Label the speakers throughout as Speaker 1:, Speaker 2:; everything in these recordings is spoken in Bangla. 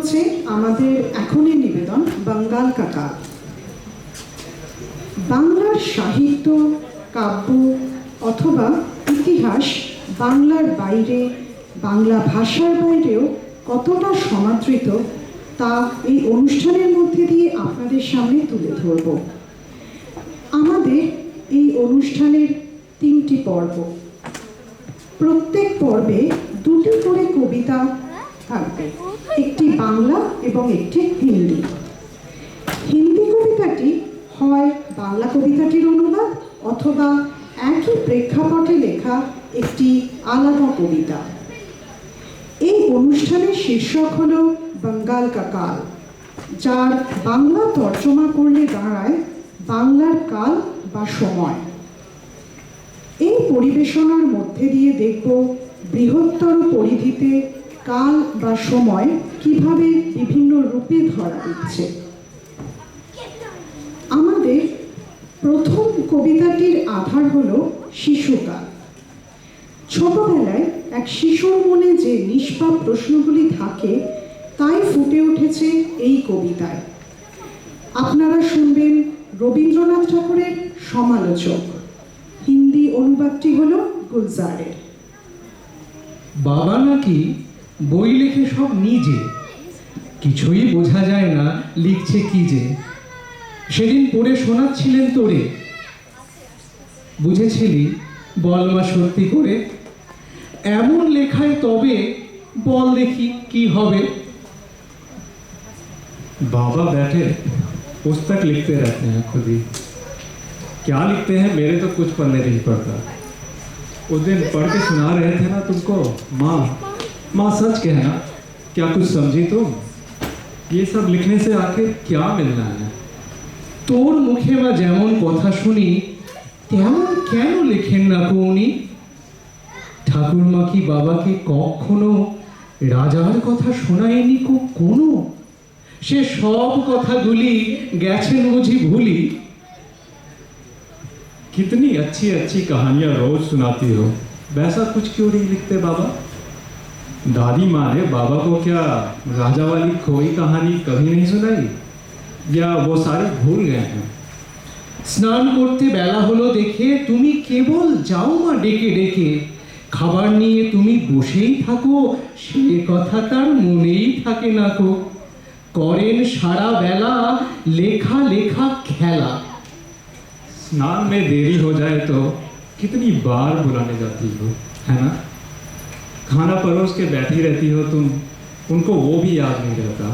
Speaker 1: চলছে আমাদের এখনের নিবেদন বাঙ্গাল কা কাল। বাংলার সাহিত্য, কাব্য অথবা ইতিহাস বাংলার বাইরে, বাংলা ভাষার বাইরেও কতটা সমাদৃত তা এই অনুষ্ঠানের মধ্যে দিয়ে আপনাদের সামনে তুলে ধরব। আমাদের এই অনুষ্ঠানের 3টি পর্ব, প্রত্যেক পর্বে 2টি করে কবিতা থাকবে, একটি বাংলা এবং একটি হিন্দি। হিন্দি কবিতাটি হয় বাংলা কবিতাটির অনুবাদ অথবা একই প্রেক্ষাপটে লেখা একটি আলাদা কবিতা। এই অনুষ্ঠানের শীর্ষক হল বাঙ্গাল কা কাল, যার বাংলা তর্জমা করলে দাঁড়ায় বাংলার কাল বা সময়। এই পরিবেশনার মধ্যে দিয়ে দেখব বৃহত্তর পরিধিতে কাল বা সময় কিভাবে বিভিন্ন রূপে ধরা দিচ্ছে। আমাদের প্রথম কবিতাটির আধার হল শিশুকাল। ছোটবেলায় এক শিশুর মনে যে নিষ্পাপ প্রশ্নগুলি থাকে তাই ফুটে উঠেছে এই কবিতায়। আপনারা শুনবেন রবীন্দ্রনাথ ঠাকুরের সমালোচক। হিন্দি অনুবাদটি হল গুলজারের।
Speaker 2: বাবা নাকি বই লেখে সব নিজে, কিছুই বোঝা যায় না লিখছে কি যে। সেদিন পড়ে শোনাচ্ছিলেন তোরে, বুঝেছিলি বল মা সত্যি করে? এমন লেখায় তবে বল দেখি কি হবে।
Speaker 3: बाबा बैठे पुस्तक लिखते रहते हैं खुद ही। क्या लिखते हैं मेरे तो कुछ पल्ले नहीं पड़ता। उस दिन पढ़ के सुना रहे थे ना तुमको, माँ माँ सच कहना, क्या कुछ समझी तुम? ये सब लिखने से आखिर क्या मिलना है?
Speaker 2: তোর মুখে বা যেমন কথা শুনি তেমন কেন লেখেন না কৌনি? ঠাকুরমা কি বাবাকে কখনো রাজার কথা শোনায়নি কোনো? সে সব কথাগুলি গেছেন বুঝি ভুলি।
Speaker 3: कितनी अच्छी अच्छी कहानियाँ रोज सुनाती हो, वैसा कुछ क्यों नहीं लिखते बाबा? दादी माँ ने बाबा को क्या राजा वाली खोई कहानी कभी नहीं सुनाई, या वो सारे भूल गए हैं?
Speaker 2: স্নান করতে বেলা হলো দেখে তুমি কেবল যাও মা ডেকে ডেকে। খাবার নিয়ে তুমি বসেই থাকো, সে কথা তার মনেই থাকে না কো। করেন সারা বেলা লেখা লেখা খেলা।
Speaker 3: स्नान में देरी हो जाए तो कितनी बार बुलाने जाती हो, है ना? खाना परोस के बैठी रहती हो तुम, उनको वो भी याद नहीं रहता।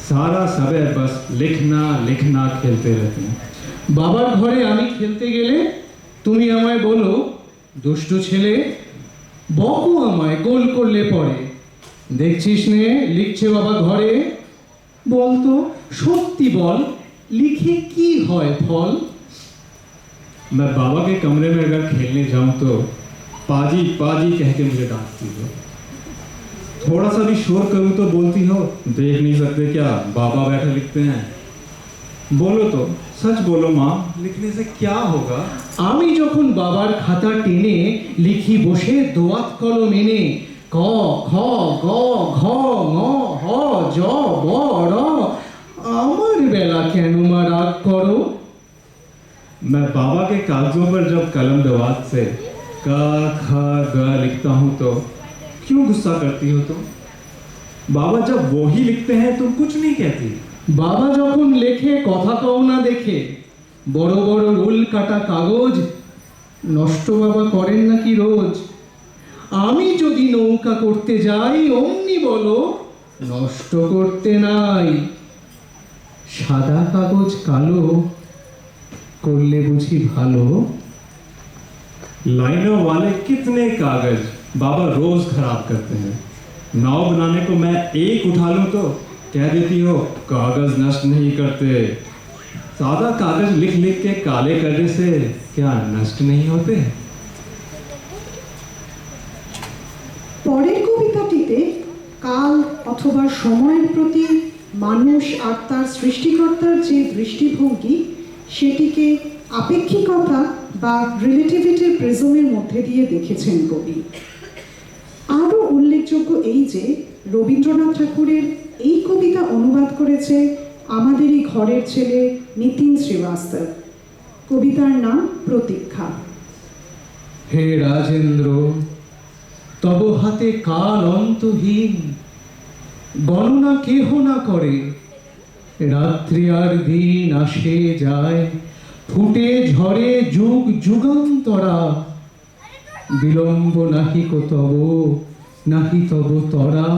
Speaker 3: सारा समय बस लिखना लिखना खेलते रहते हैं।
Speaker 2: বাবার ঘরে আমি খেলতে গেলে তুমি আমায় বলো দুষ্টু ছেলে, বকো আমায় গোল করলে পরে। দেখছিস নে লিখছে বাবা ঘরে, বলতো সত্যি বল লিখে কি হয় ফল?
Speaker 3: मैं बाबा के कमरे में अगर खेलने जाऊं तो पाजी पाजी कह के मुझे डांटती हो। थोड़ा सा भी शोर करूं तो बोलती हो देख नहीं सकते क्या बाबा बैठे लिखते हैं। बोलो तो सच बोलो माँ, लिखने से क्या होगा?
Speaker 2: আমি যখন বাবার খাতা টেনে লিখি বসে দোয়াত কলম এনে, ক খ গ ঘ ঙ হ জ ব র, আমার বেলা কেন মা রাগ করো?
Speaker 3: मैं बाबा के कागजों पर जब कलम दवात से क ख ग लिखता हूँ तो क्यों गुस्सा करती हो तुम? बाबा जब वो ही लिखते हैं तुम कुछ नहीं कहती।
Speaker 2: বাবা যখন লেখে কথা কও না দেখে, বড় বড় রোল কাটা কাগজ নষ্ট বাবা করেন নাকি রোজ? আমি যদি নৌকা করতে যাই অমনি বলো নষ্ট করতে নাই। সাদা কাগজ কালো করলে বুঝি ভালো?
Speaker 3: लाइनों वाले कितने कागज बाबा रोज खराब करते हैं। नाव बनाने को मैं एक उठा लूं तो कह देती हो कागज नष्ट नहीं करते। सादा कागज लिख लिख के काले करने से क्या नष्ट नहीं होते?
Speaker 1: পরের কবিতাটিতে কাল অথবা সময়ের প্রতি মানুষ আর তার সৃষ্টিকর্তার যে দৃষ্টিভঙ্গি সেটিকে আপেক্ষিকতা বা রিলেটিভিটির প্রিজমের মধ্যে দিয়ে দেখেছেন কবি। আরও উল্লেখযোগ্য এই যে রবীন্দ্রনাথ ঠাকুরের এই কবিতা অনুবাদ করেছে আমাদেরই ঘরের ছেলে নিতিন শ্রীবাস্তব। কবিতার নাম প্রতীক্ষা।
Speaker 2: হে রাজেন্দ্র, তব হাতে কাল অন্তহীন, গণনা কেহ না করে। রাত্রি আর দিন আসে যায়, ফুটে ঝরে যুগ যুগান্তরা। বিলম্ব নাহিক তব, নাহি তব তরা।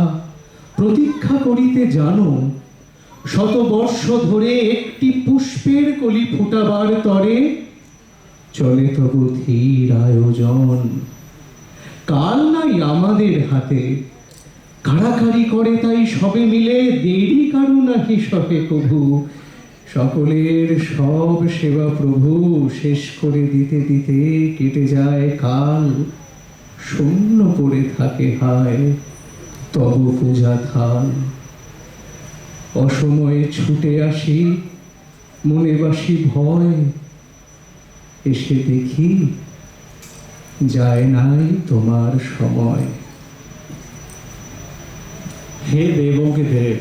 Speaker 2: প্রতীক্ষা করিতে জানো, শতবর্ষ ধরে একটি পুষ্পের কলি ফুটাবার তরে। চলে তবু ধীর আয়োজন, কাল নাই আমাদের হাতে। কাড়াকাড়ি করে তাই সবে মিলে, দেরি কারু নাকি সহে কভু। সকলের সব সেবা প্রভু, শেষ করে দিতে দিতে কেটে যায় কাল। শূন্য পড়ে থাকে হায় তব পূজা থাল। অসময়ে ছুটে আসি, মনে বাসি ভয়। এসে দেখি যায় নাই তোমার সময়।
Speaker 3: हे देवों के देव,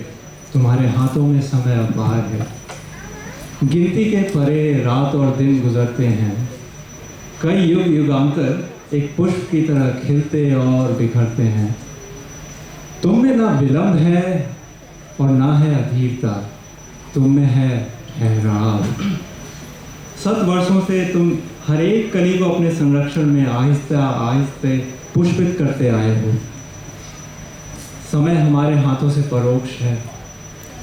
Speaker 3: तुम्हारे हाथों में समय अपार है। गिनती के परे रात और दिन गुजरते हैं। कई युग युगांतर एक पुष्प की तरह खिलते और बिखरते हैं। तुम में ना विलंब है और ना है अधीरता, तुम में है ठहराव। 7 वर्षों से तुम हर एक कली को अपने संरक्षण में आहिस्ते आहिस्ते पुष्पित करते आए हो। समय हमारे हाथों से परोक्ष है,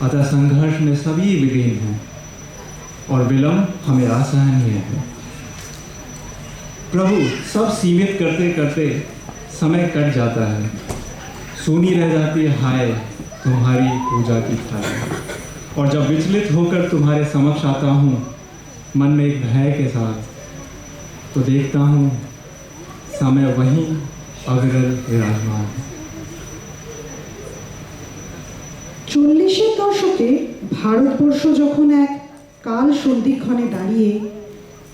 Speaker 3: अतः संघर्ष में सभी विलीन हैं और विलंब हमें असहनीय है। प्रभु, सब सीमित करते करते समय कट जाता है। सूनी रह जाती है हाय तुम्हारी पूजा की थाली। और जब विचलित होकर तुम्हारे समक्ष आता हूँ मन में एक भय के साथ, तो देखता हूँ समय वहीं अविरल विराजमान है।
Speaker 1: 40-এর দশকে ভারতবর্ষ যখন এক কাল সন্ধিক্ষণে দাঁড়িয়ে,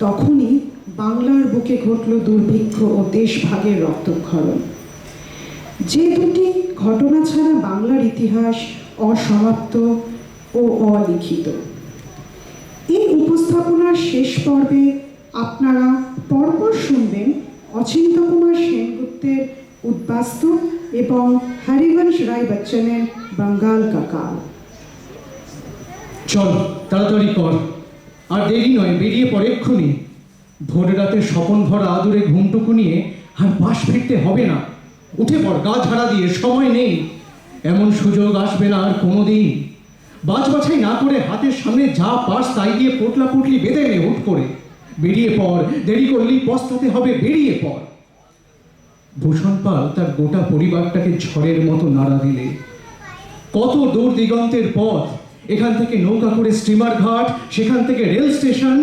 Speaker 1: তখনই বাংলার বুকে ঘটল দুর্ভিক্ষ ও দেশভাগের রক্তক্ষরণ। যে দুটি ঘটনা ছাড়া বাংলার ইতিহাস অসমাপ্ত ও অলিখিত। এই উপস্থাপনার শেষ পর্বে আপনারা পরপর শুনবেন অচিন্ত কুমার সেনগুপ্তের উদ্বাস্তু এবং হরিবংশ রায় বচ্চনের বাঙ্গাল কাকা।
Speaker 2: চল তাড়াতাড়ি কর, আর দেরি নয়, বেরিয়ে পড়ে এক্ষুনি। ভোর রাতে স্বপন ভরা আদুরে ঘুমটুকু নিয়ে আর বাস ফিরতে হবে না। উঠে পড় গা ঝাড়া দিয়ে, সময় নেই। এমন সুযোগ আসবে না আর কোনোদিন। বাজ বাছাই না করে হাতের সামনে যা পাস তাই দিয়ে পোটলা পুটলি বেঁধে নে হুট করে। বেরিয়ে পড়, দেরি করলেই পস্তাতে হবে, বেরিয়ে পড়। ভূষণ পাল তার গোটা পরিবারটাকে ঝড়ের মতো নাড়া দিলে। কত দূর দিগন্তের পথ, এখান থেকে নৌকা করে স্টিমার ঘাট, সেখান থেকে রেল স্টেশন।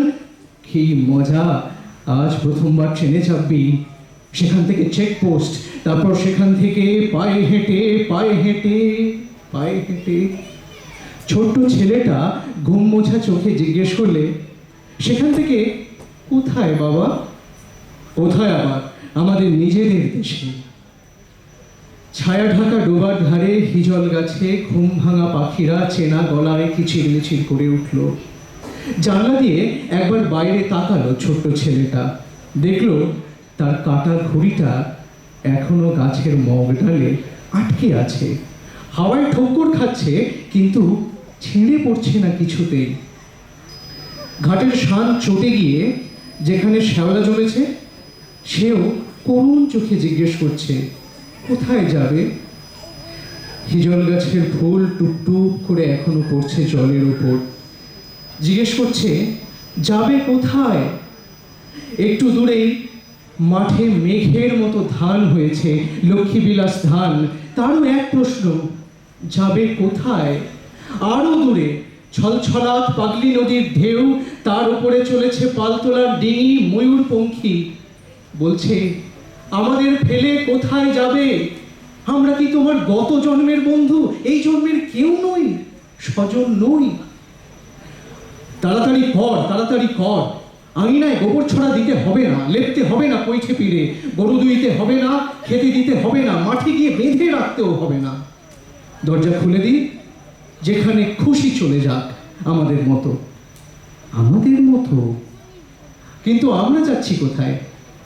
Speaker 2: কি মজা, আজ প্রথমবার ট্রেনে চাপবি, সেখান থেকে চেকপোস্ট, তারপর সেখান থেকে পায়ে হেঁটে পায়ে হেঁটে পায়ে হেঁটে। ছোট্ট ছেলেটা ঘুম মোছা চোখে জিজ্ঞেস করলে, সেখান থেকে কোথায় বাবা? কোথায় আবার, আমাদের নিজেদের দেশে। ছায়া ঢাকা ডোবার ধারে হিজল গাছে ঘুম ভাঙা পাখিরা চেনা গলায় কিচির মিচির করে উঠল। জানলা দিয়ে একবার বাইরে তাকালো ছোট্ট ছেলেটা, দেখলো তার কাটা ঘড়িটা এখনো গাছের মগ ডালে আটকে আছে। হাওয়ায় ঠোক্কর খাচ্ছে, কিন্তু ছিঁড়ে পড়ছে না কিছুতেই। ঘাটের শান চটে গিয়ে যেখানে শ্যাওলা জমেছে, সেও করুণ চোখে জিজ্ঞেস করছে, কোথায় যাবে? হিজল গাছের ফুল টুপটুপ করে এখনো পড়ছে জলের ওপর। জিজ্ঞেস করছে, যাবে কোথায়? একটু দূরেই মাঠে মেঘের মতো ধান হয়েছে, লক্ষ্মীবিলাস ধান। তারও এক প্রশ্ন, যাবে কোথায়? আরো দূরে ছলছলাত পাগলি নদীর ঢেউ, তার উপরে চলেছে পালতোলার ডিঙি ময়ূরপঙ্খী। বলছে, আমাদের ফেলে কোথায় যাবে? আমরা কি তোমার গত জন্মের বন্ধু? এই জন্মের কেউ নই, স্বজন নই। তাড়াতাড়ি কর, তাড়াতাড়ি কর। আঙিনায় গোবর ছড়া দিতে হবে না, লেপতে হবে না পৈঠে পিড়ে, গরু দুইতে হবে না, খেতে দিতে হবে না, মাঠে গিয়ে বেঁধে রাখতেও হবে না। দরজা খুলে দিই, যেখানে খুশি চলে যাক, আমাদের মতো। কিন্তু আমরা যাচ্ছি কোথায়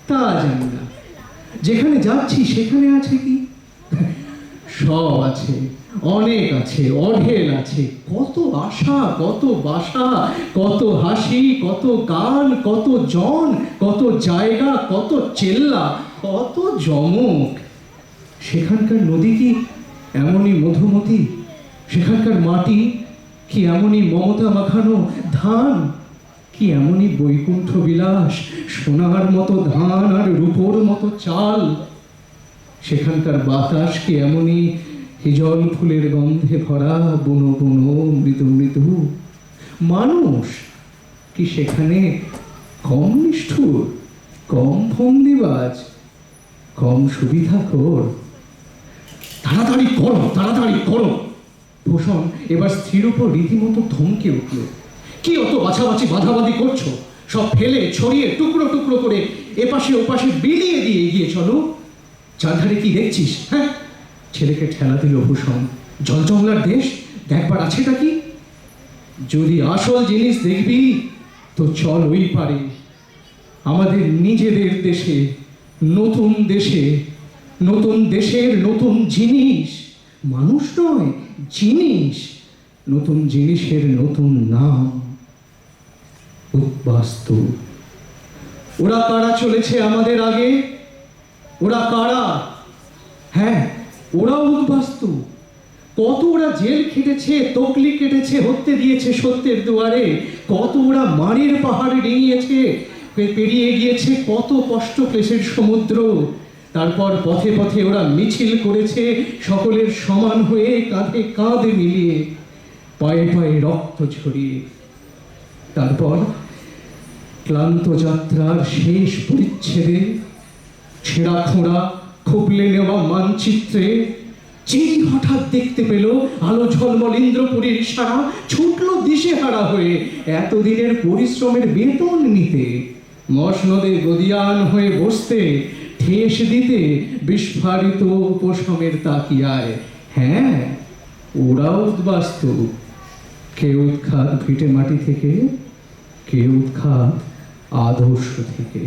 Speaker 2: তা জানি না। যেখানে যাচ্ছি সেখানে আছে কি? সব আছে, অনেক আছে, অঢেল আছে। কত আশা, কত বাসা, কত হাসি, কত গান, কত জন, কত জায়গা, কত চেল্লা, কত জমক। সেখানকার নদী কি এমনই মধুমতি? সেখানকার মাটি কি এমনই মমতা মাখানো? ধান কি এমনই বৈকুণ্ঠ বিলাস? সোনার মতো ধান আর রূপোর মতো চাল। সেখানকার বাতাস কি এমনই হিজল ফুলের গন্ধে ভরা, বুনো বুনো, মৃদু মৃদু? মানুষ কি সেখানে কম নিষ্ঠুর, কম ফন্দিবাজ, কম সুবিধাখোর? তাড়াতাড়ি করো, তাড়াতাড়ি করো। ভূষণ এবার স্থির উপর রীতিমতো থমকে উঠল। কি অত বাছাবাছি বাধাবাধি করছো? সব ফেলে ছড়িয়ে টুকরো টুকরো করে এপাশে ওপাশে বিলিয়ে দিয়ে এগিয়ে চলো। চারধারে কি দেখছিস? হ্যাঁ, ছেলেকে ঠেলা দিল ভূষণ। জলজংলার দেশ, দেখবার আছেটা কি? যদি আসল জিনিস দেখবি তো চল ওই পারে, আমাদের নিজেদের দেশে, নতুন দেশে, নতুন দেশের নতুন জিনিস। মানুষ নয়, জিনিস। নতুন জিনিসের নতুন নাম, উদ্বাস্তু। ওরা কারা চলেছে আমাদের আগে? ওরা কারা? হ্যাঁ, ওরা উদ্বাস্তু। কত ওরা জেল খেটেছে, তকলি কেটেছে, হত্যে দিয়েছে সত্যের দুয়ারে। কত ওরা মারের পাহাড় ডিঙিয়েছে, পেরিয়ে গিয়েছে কত কষ্ট ক্লেশের সমুদ্র। তারপর পথে পথে ওরা মিছিল করেছে, সকলের সমান হয়ে, কাঁধে কাঁধ মিলিয়ে, পায়ে পায়ে রক্ত ছড়িয়ে। তারপর ক্লান্ত যাত্রার শেষ পরিচ্ছেদে ছেঁড়া খোঁড়া খুবলে নেওয়া মানচিত্রে যেই হঠাৎ দেখতে পেল আলো ঝলমল ইন্দ্রপুরীর সারা, ছুটল দিশেহারা হয়ে এতদিনের পরিশ্রমের বেতন নিতে, মসনদে গদিয়ান হয়ে বসতে, ঠেস দিতে বিস্ফারিত উপশমের তাকিয়ায়। হ্যাঁ, ওরাও উদ্বাস্তু। কে উৎখাত ভিটে মাটি থেকে, কে উৎখাত আদর্শ থেকে।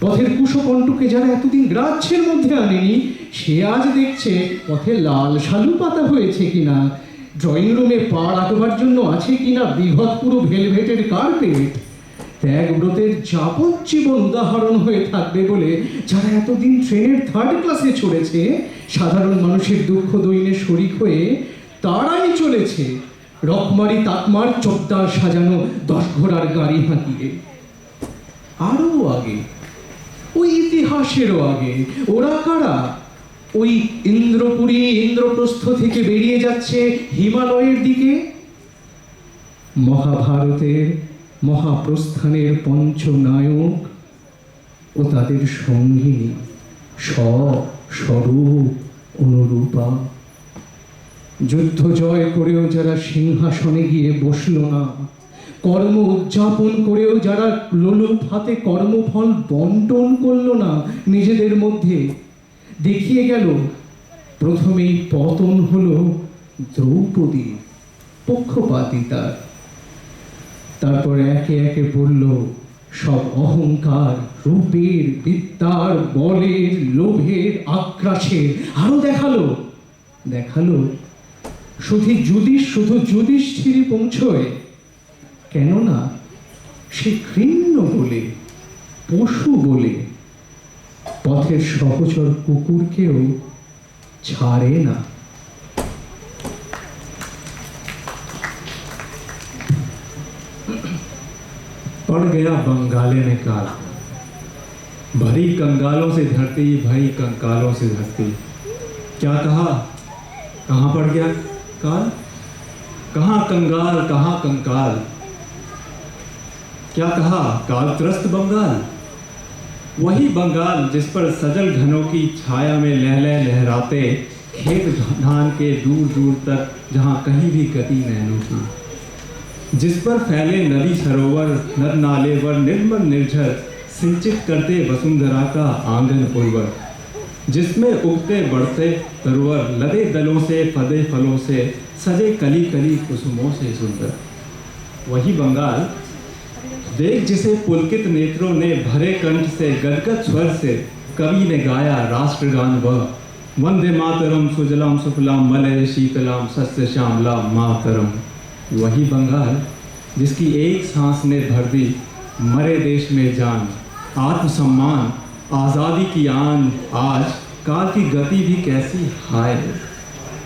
Speaker 2: পথের কুশকণ্ঠকে যারা এতদিন গ্রাহ্যের মধ্যে আনেনি, সে আজ দেখছে পথে লাল শালু পাতা হয়েছে কিনা, ড্রয়িং রুমে পা রাখবার জন্য আছে কিনা বৃহৎ পুরো ভেলভেটের কার্পেট। ত্যাগব্রতের যাবজ্জীবন উদাহরণ হয়ে থাকবে বলে যারা এতদিন ট্রেনের থার্ড ক্লাসে চড়েছে, সাধারণ মানুষের দুঃখ দৈন্যে শরিক হয়ে, তারাই চলেছে রকমারি তাকমার চোদ্দার সাজানো 10 ঘোড়ার গাড়ি হাঁকিয়ে। আরো আগে, ওই ইতিহাসেরও আগে, ওরা কারা? ওই ইন্দ্রপুরী, ইন্দ্রপ্রস্থ থেকে বেরিয়ে যাচ্ছে হিমালয়ের দিকে। মহাভারতের মহাপ্রস্থানের পঞ্চনায়ক ও তাদের সঙ্গিনী, স্বরূপ অনুরূপা। যুদ্ধ জয় করেও যারা সিংহাসনে গিয়ে বসল না, কর্ম উদযাপন করেও যারা লোলুপ হাতে কর্মফল বন্টন করল না নিজেদের মধ্যে, দেখিয়ে গেল প্রথমেই পতন হলো দ্রৌপদী, পক্ষপাতিতার। তারপর একে একে বলল সব অহংকার, রূপের, বিদ্যার, বলের, লোভের, আক্রাসের। আরো দেখালো শুধু যুধিষ্ঠিরই পৌঁছয়। কেননা সে ঘৃণ্য বলে, পশু বলে পথের সহচর কুকুরকেও ছাড়ে না।
Speaker 3: पड़ गया बंगाले में काल, भरी कंगालों से धरती, भरी कंकालों से धरती। क्या कहा, कहाँ पड़ गया काल? कहाँ कंगाल, कहाँ कंकाल? क्या कहा, कालत्रस्त बंगाल? वही बंगाल जिस पर सजल घनों की छाया में लहराते खेत धान के दूर दूर तक, जहाँ कहीं भी गति नैनों की, जिस पर फैले नदी सरोवर, नद नाले वर निर्मल निर्झर सिंचित करते वसुंधरा का आंगन उर्वर। जिसमें उगते बढ़ते तरुवर लदे दलों से फदे फलों से सजे कली कली कुसुमों से सुंदर। वही बंगाल देख जिसे पुलकित नेत्रों ने भरे कंठ से गदगद स्वर से कवि ने गाया राष्ट्रगान वह, वंदे मातरम सुजलाम सुफलाम मलय शीतलाम सस्य श्यामलाम मातरम। वही बंगाल जिसकी एक सांस ने भर दी मरे देश में जान, आत्मसम्मान आज़ादी की आन। आज काल की गति भी कैसी हाय,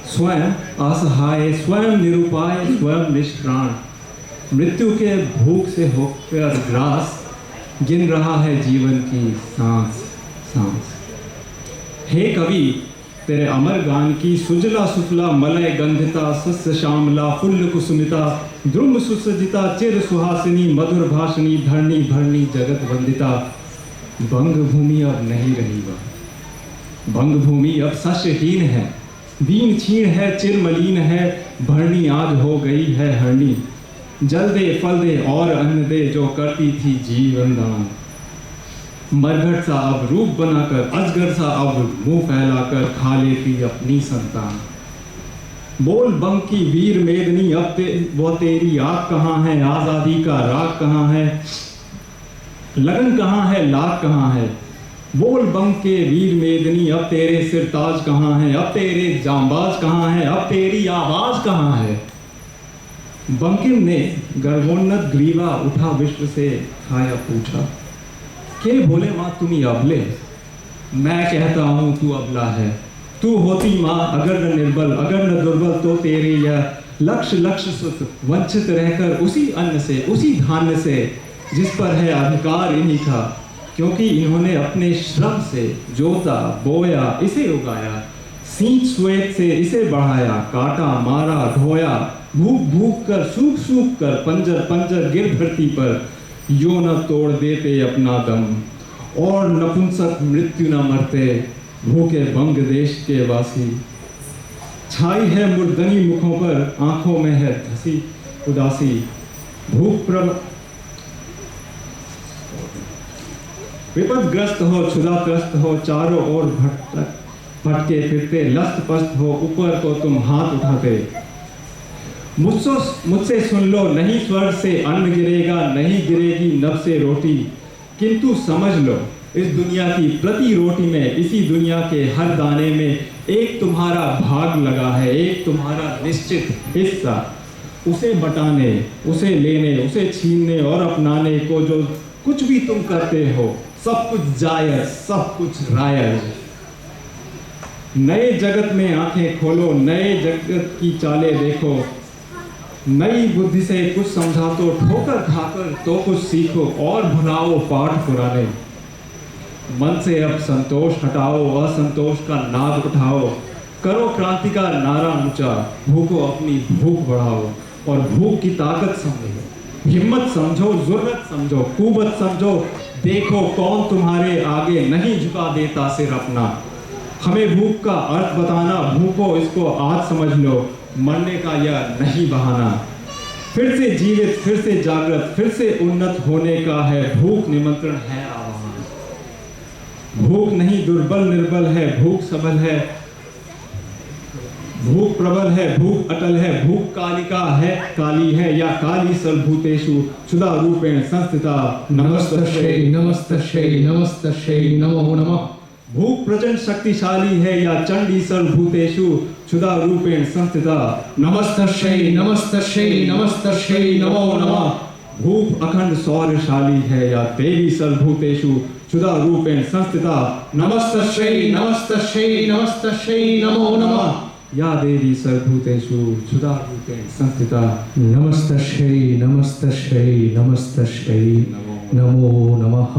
Speaker 3: स्वयं असहाय स्वयं निरुपाय स्वयं निष्प्राण, मृत्यु के भूख से होकर ग्रास गिन रहा है जीवन की सांस सांस। हे कवि तेरे अमर गान की सुजला सुफला मलय गंधिता सस्य श्यामला फुल्ल कुसुमिता द्रुम सुसज्जिता चिर सुहासिनी मधुर भाषिणी धरणी भरणी जगत वंदिता। बंग भूमि अब नहीं रही वह, बंग भूमि अब सस्यहीन है, दीन क्षीण है चिरमलीन है, भरणी आज हो गई है हरणी। जल दे फल दे और अन्न दे जो करती थी जीवन दान। मरघट सा अब रूप बनाकर अजगर सा अब मुंह फैलाकर खा लेती अपनी संतान। बोल बंग की वीर मेदनी अब वो तेरी आग कहाँ है, आजादी का राग कहाँ है, लगन कहाँ है लाग कहाँ है। बोल बंग के वीर मेदनी अब तेरे सिरताज कहाँ है, अब तेरे जांबाज कहाँ है, अब तेरी आवाज कहाँ है। बंकिम ने गर्वोन्नत ग्रीवा उठा विश्व से खाया पूछा, के बोले माँ तुम्ही अबले। मैं कहता हूँ तू अबला है, तू होती माँ अगर न निर्बल अगर न दुर्बल तो तेरे यह लक्ष्य लक्ष्य सुत वंचित रहकर उसी अन्न से उसी धान्य से जिस पर है अधिकार इन्हीं का, क्योंकि इन्होंने अपने श्रम से जोता बोया इसे उगाया, सींच स्वेत से इसे बढ़ाया, काटा मारा ढोया, भूख भूख कर सूख सूख कर पंजर पंजर गिर धरती पर, यो न तोड़ देते अपना दम और नपुंसक मृत्यु न मरते भूखे बंग देश के वासी। छाई है मुर्दनी मुखों पर आंखों में है धसी उदासी, भूख विपदग्रस्त हो क्षुधात्रस्त हो चारों ओर भटके फिरते लस्त पस्त हो ऊपर को तुम हाथ उठाते। मुझसे सुन लो नहीं स्वर्ग से अन्न गिरेगा नहीं गिरेगी नभ से रोटी, किंतु समझ लो इस दुनिया की प्रति रोटी में इसी दुनिया के हर दाने में एक तुम्हारा भाग लगा है, एक तुम्हारा निश्चित हिस्सा। उसे बटाने उसे लेने उसे छीनने और अपनाने को जो कुछ भी तुम करते हो सब कुछ जायज सब कुछ रायज। नए जगत में आंखें खोलो नए जगत की चालें देखो, नई बुद्धि से कुछ समझा तो ठोकर खाकर तो कुछ सीखो और भुलाओ पाठ पुराने। मन से अब संतोष हटाओ असंतोष का नाद उठाओ, करो क्रांति का नारा ऊंचा, भूखो अपनी भूख बढ़ाओ और भूख की ताकत समझो, हिम्मत समझो जुर्रत समझो कुवत समझो। देखो कौन तुम्हारे आगे नहीं झुका देता सिर अपना। हमें भूख का अर्थ बताना भूखो इसको आज समझ लो, मरने का यह नहीं बहाना। फिर से जीवित फिर से जागृत फिर से उन्नत होने का है भूख निमंत्रण है आह्वान। भूख नहीं दुर्बल निर्बल है भूख सबल है, भूख प्रबल है भूख अटल है, भूख कालिका है काली है या काली सर्वभूतेषु क्षुधा रूपेण संस्थिता।
Speaker 2: नमस्तस्यै नमस्तस्यै नमस्तस्यै नमो नमः।
Speaker 3: भूख प्रचंड शक्तिशाली है या चंडी सर्वभूतेषु क्षुधा रूपेण संस्थिता।
Speaker 2: नमस्तस्यै नमस्तस्यै नमस्तस्यै नमो नमः।
Speaker 3: भूख अखंड शौर्यशाली है या देवी सर्वभूतेषु क्षुधा रूपेण संस्थिता।
Speaker 2: नमस्तस्यै नमस्तस्यै नमस्तस्यै नमो नमः।
Speaker 3: या देवी सर्वभूतेषु क्षुधा रूपेण संस्थिता।
Speaker 2: नमस्तस्यै नमस्तस्यै नमस्तस्यै नमो नमः।